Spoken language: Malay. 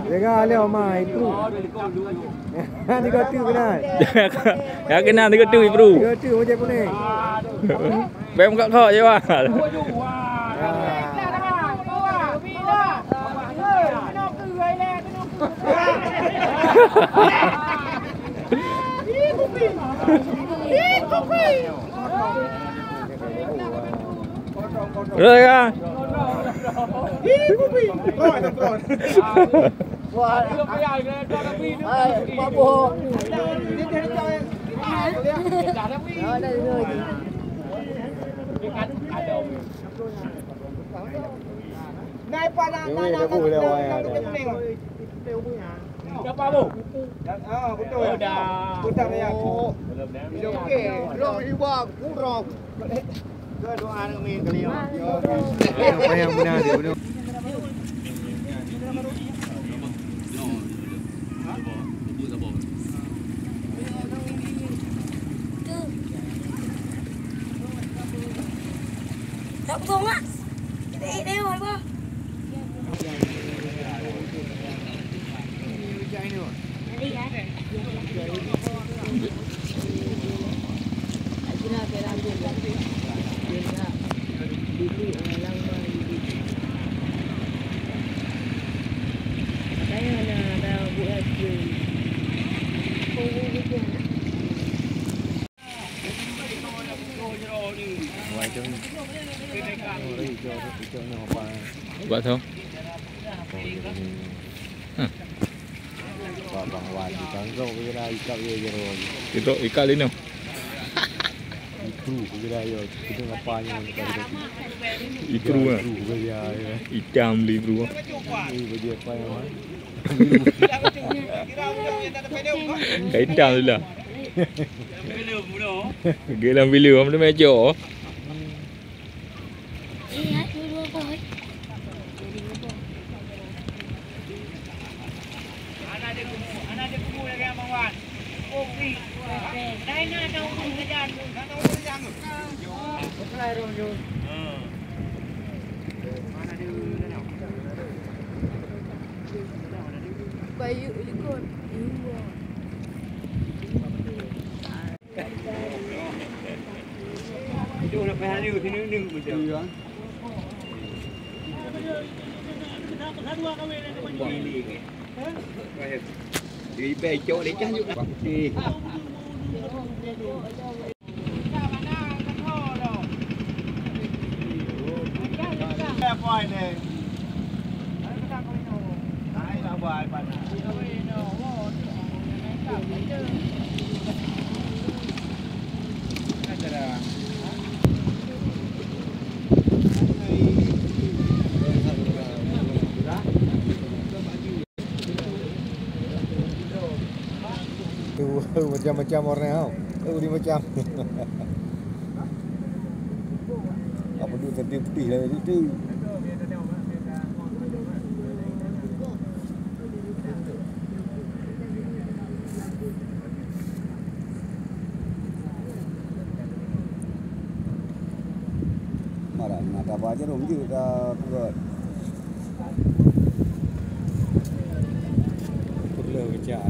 Jangan leo mai bro. Ni katu benar. Ya kena 30 bro. 30 macam kuning. Bem kat kau je wah. Rồi à. Nay pa na Siapa bu? Betul. Betul ya. Okey, rong iba kurang. Doa dengan min kali ya. Apa yang benar dia benar. Tak betul tak? Dia apa? Buat tu. Bang Wan di Tanjung kira ikat dia je. Itu ikat lino. Ikru kira yo kita ngapanya Ikru ah. Ikan beli bro. Ini dia apa yang Cái trào là ghê làm vi lừa nó mẹ chỗ Bayu ikut. Itu nak payah ni sini ni macam. Di becok dia cah juga. Apa ni? Ai lah buat apa nak? Macam-macam warna tau. Dia macam. Apa tu putih lah itu. Nak apa aja dong je dah buat. Perlu kerja.